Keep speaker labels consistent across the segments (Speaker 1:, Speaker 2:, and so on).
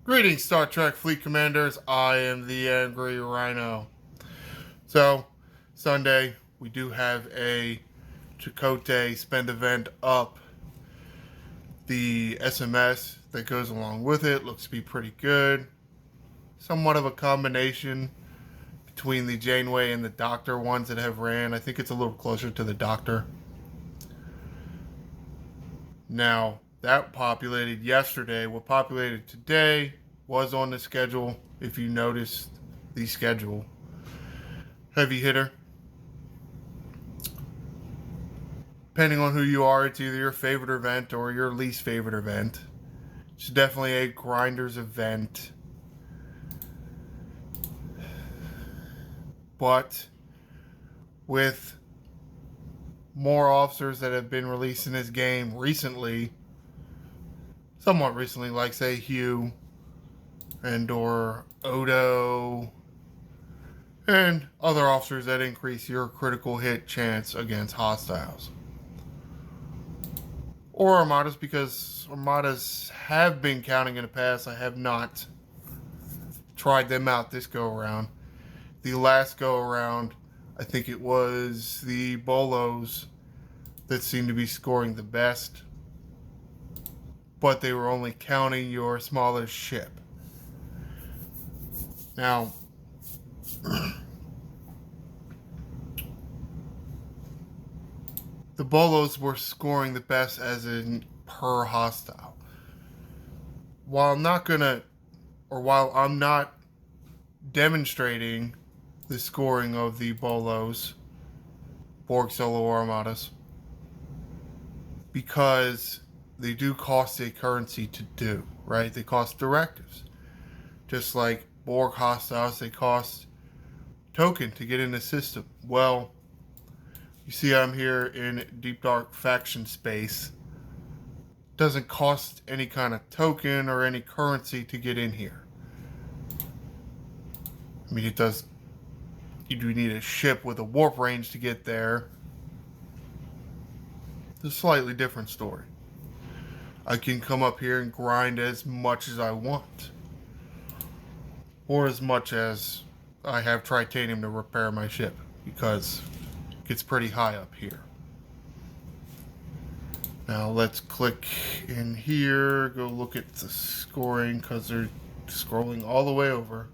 Speaker 1: Greetings, Star Trek Fleet Commanders. I am the Angry Rhino. So, Sunday, we do have a Chakotay spend event up. The SMS that goes along with it looks to be pretty good. Somewhat of a combination between the Janeway and the Doctor ones that have ran. I think it's a little closer to the Doctor. Now, that populated yesterday. What populated today was on the schedule, if you noticed the schedule. Heavy hitter. Depending on who you are, it's either your favorite event or your least favorite event. It's definitely a grinders event. But with more officers that have been released in this game recently, somewhat recently, like say Hugh and or Odo and other officers that increase your critical hit chance against hostiles. Or armadas, because armadas have been counting in the past. I have not tried them out this go around. The last go around, I think it was the Bolos that seemed to be scoring the best, but they were only counting your smallest ship. Now, the Bolos were scoring the best as in per hostile. While I'm not demonstrating the scoring of the Bolos, Borg Solo Armadas, because they do cost a currency to do, right? They cost directives. Just like Borg hostiles, they cost token to get in the system. Well, you see I'm here in Deep Dark faction space. Doesn't cost any kind of token or any currency to get in here. I mean, it does. You do need a ship with a warp range to get there. It's a slightly different story. I can come up here and grind as much as I want. Or as much as I have titanium to repair my ship, because it gets pretty high up here. Now let's click in here, go look at the scoring, because they're scrolling all the way over.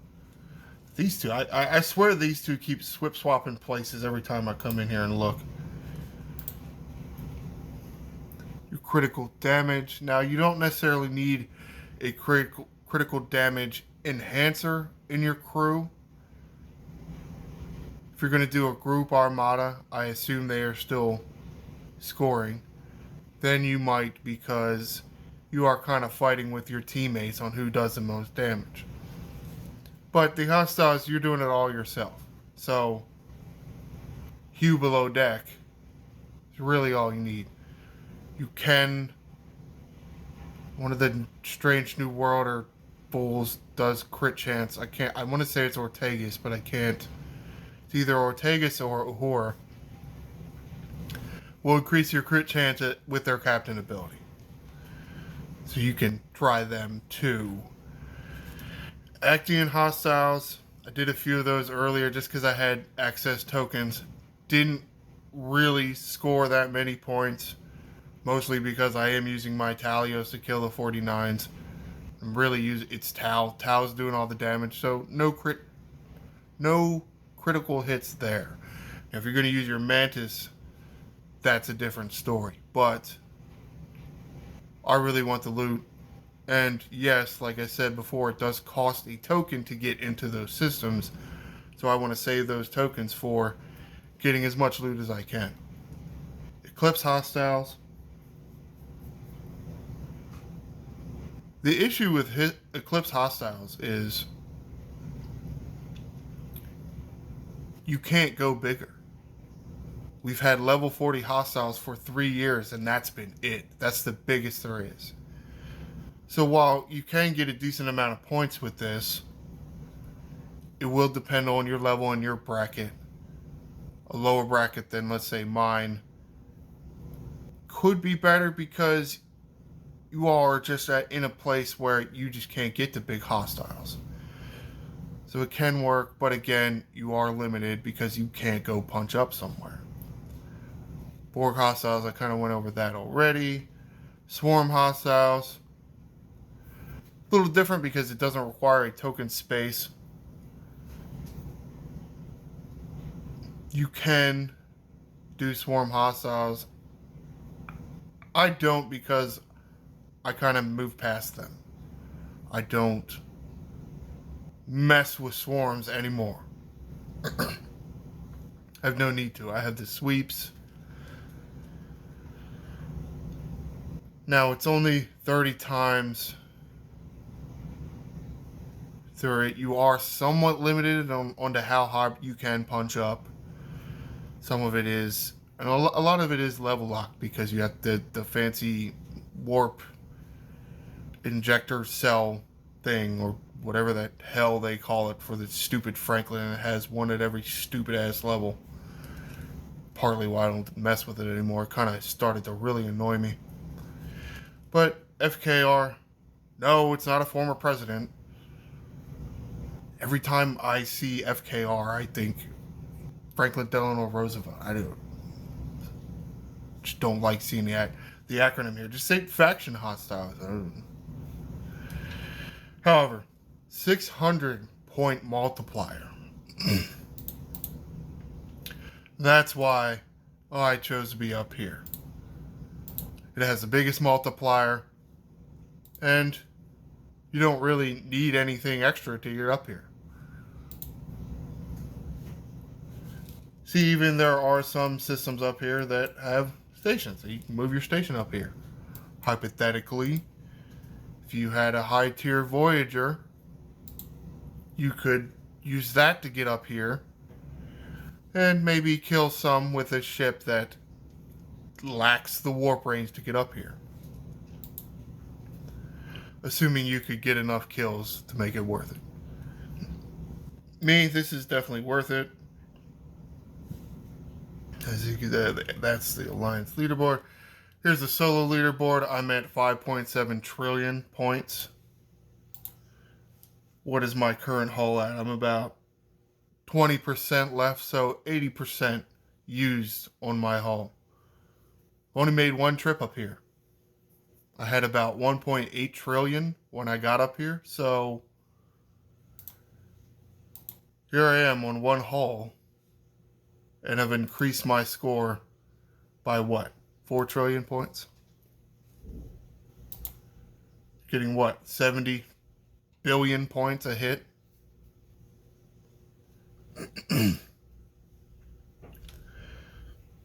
Speaker 1: These two, I swear these two keep swapping places every time I come in here and look. Your critical damage. Now, you don't necessarily need a critical damage enhancer in your crew. If you're going to do a group armada, I assume they are still scoring. Then you might, because you are kind of fighting with your teammates on who does the most damage. But the hostiles, you're doing it all yourself. So, Hugh below deck is really all you need. You can. One of the Strange New World or Bulls does crit chance. I want to say it's Ortegas, but I can't. It's either Ortegas or Uhura. Will increase your crit chance with their captain ability. So you can try them too. Actian hostiles, I did a few of those earlier just because I had access tokens. Didn't really score that many points, mostly because I am using my Talios to kill the 49s. I'm really using it's Tal. Tal's doing all the damage, so no critical hits there. Now, if you're going to use your Mantis, that's a different story. But I really want the loot. And yes, like I said before, it does cost a token to get into those systems. So I want to save those tokens for getting as much loot as I can. Eclipse hostiles. The issue with Eclipse hostiles is you can't go bigger. We've had level 40 hostiles for 3 years, and that's been it. That's the biggest there is. So while you can get a decent amount of points with this, it will depend on your level and your bracket. A lower bracket than, let's say, mine could be better because you are just in a place where you just can't get to big hostiles. So it can work, but again, you are limited because you can't go punch up somewhere. Borg hostiles, I kind of went over that already. Swarm hostiles, a little different because it doesn't require a token space. You can do swarm hostiles. I don't because I kind of move past them. I don't mess with swarms anymore. I have no need to. I have the sweeps. Now it's only 30 times through it. You are somewhat limited on to how hard you can punch up. Some of it is, and a lot of it is level locked because you have the fancy warp injector cell thing or whatever the hell they call it for the stupid Franklin, and it has one at every stupid ass level. Partly why I don't mess with it anymore. It kind of started to really annoy me. But FKR, no, it's not a former president. Every time I see FKR, I think Franklin Delano Roosevelt. I just don't like seeing the acronym here. Just say faction hostiles. However, 600 point multiplier. That's why I chose to be up here. It has the biggest multiplier, and you don't really need anything extra to get up here. See, even there are some systems up here that have stations, so you can move your station up here. Hypothetically, if you had a high tier Voyager, you could use that to get up here and maybe kill some with a ship that lacks the warp range to get up here. Assuming you could get enough kills to make it worth it. Me, this is definitely worth it. As you can, that's the Alliance leaderboard. Here's the solo leaderboard. I'm at 5.7 trillion points. What is my current hull at? I'm about 20% left, so 80% used on my hull. Only made one trip up here. I had about 1.8 trillion when I got up here, so here I am on one hull, and I've increased my score by what? 4 trillion points? Getting what? 70 billion points a hit?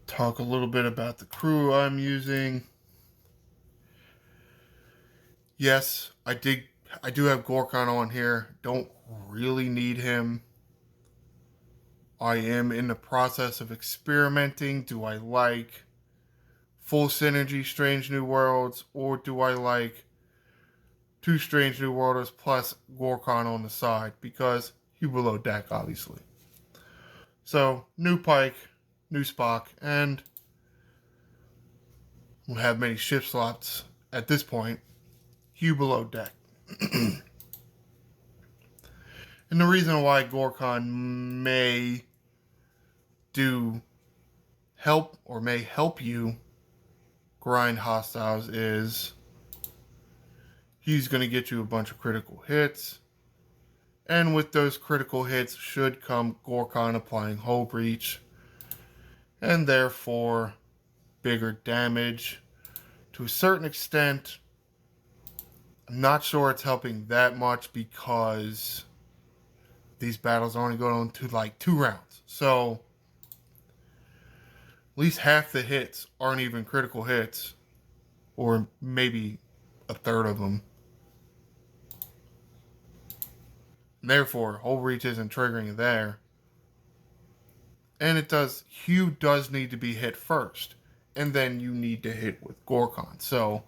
Speaker 1: Talk a little bit about the crew I'm using. Yes, I do have Gorkon on here. Don't really need him. I am in the process of experimenting. Do I like full synergy Strange New Worlds, or do I like 2 Strange New Worlds plus Gorkon on the side? Because he below deck, obviously. So, new Pike, new Spock, and we'll have many ship slots at this point. Hugh below deck. And the reason why Gorkon may help you grind hostiles is he's going to get you a bunch of critical hits. And with those critical hits should come Gorkon applying hull breach, and therefore bigger damage. To a certain extent, I'm not sure it's helping that much because these battles are only going on to like 2 rounds. So at least half the hits aren't even critical hits, or maybe a third of them. And therefore, hull breach isn't triggering there. And Hugh does need to be hit first, and then you need to hit with Gorkon. So,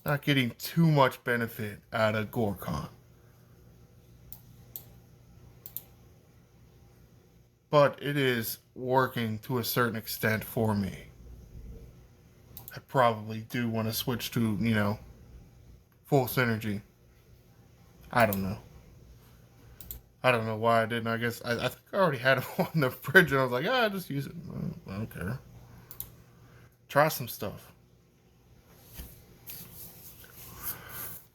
Speaker 1: not getting too much benefit out of Gorkon. But it is working to a certain extent for me. I probably do want to switch to, full synergy. I don't know. I don't know why I didn't. I guess I think I already had it on the fridge, and I was like, ah, just use it. I don't care. Try some stuff.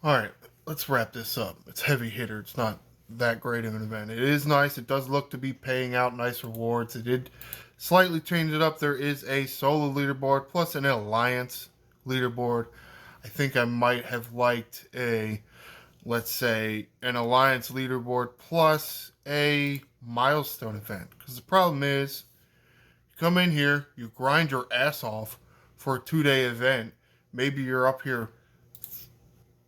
Speaker 1: All right, let's wrap this up. It's heavy hitter. It's not that great of an event. It is nice. It does look to be paying out nice rewards. It did slightly change it up. There is a solo leaderboard plus an alliance leaderboard. I think I might have liked a, let's say, an alliance leaderboard plus a milestone event. Because the problem is, you come in here, you grind your ass off for a 2-day event. Maybe you're up here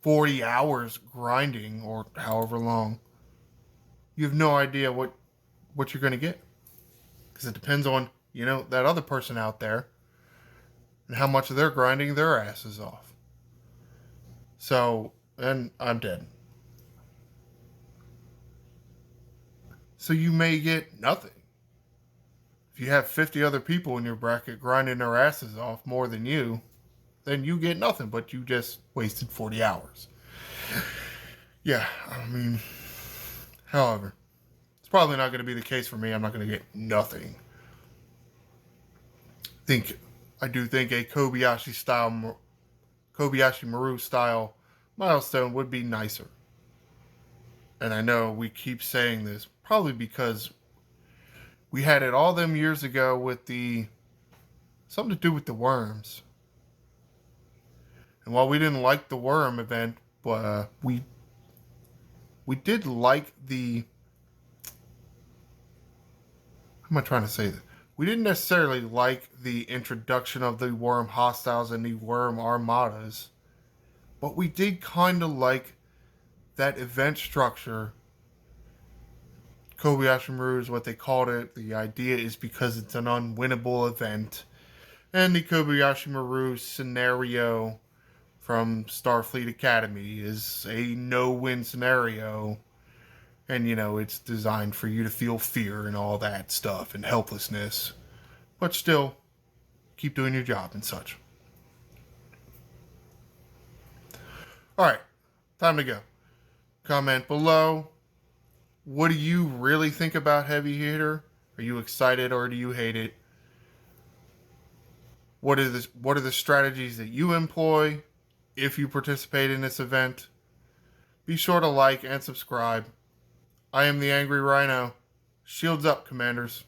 Speaker 1: 40 hours grinding or however long. You have no idea what you're going to get. Because it depends on, that other person out there and how much they're grinding their asses off. So, and I'm dead. So you may get nothing. If you have 50 other people in your bracket grinding their asses off more than you, then you get nothing, but you just wasted 40 hours. Yeah, I mean, however, it's probably not going to be the case for me. I'm not going to get nothing. I do think a Kobayashi Maru style milestone would be nicer. And I know we keep saying this, probably because we had it all them years ago with something to do with the worms. And while we didn't like the worm event, we did like the, how am I trying to say this? We didn't necessarily like the introduction of the worm hostiles and the worm armadas, but we did kind of like that event structure. Kobayashi Maru is what they called it. The idea is because it's an unwinnable event. And the Kobayashi Maru scenario from Starfleet Academy is a no-win scenario. And, it's designed for you to feel fear and all that stuff and helplessness. But still, keep doing your job and such. Alright, time to go. Comment below. What do you really think about Heavy Hitter? Are you excited or do you hate it? What are the strategies that you employ if you participate in this event? Be sure to like and subscribe. I am the Angry Rhino. Shields up, Commanders.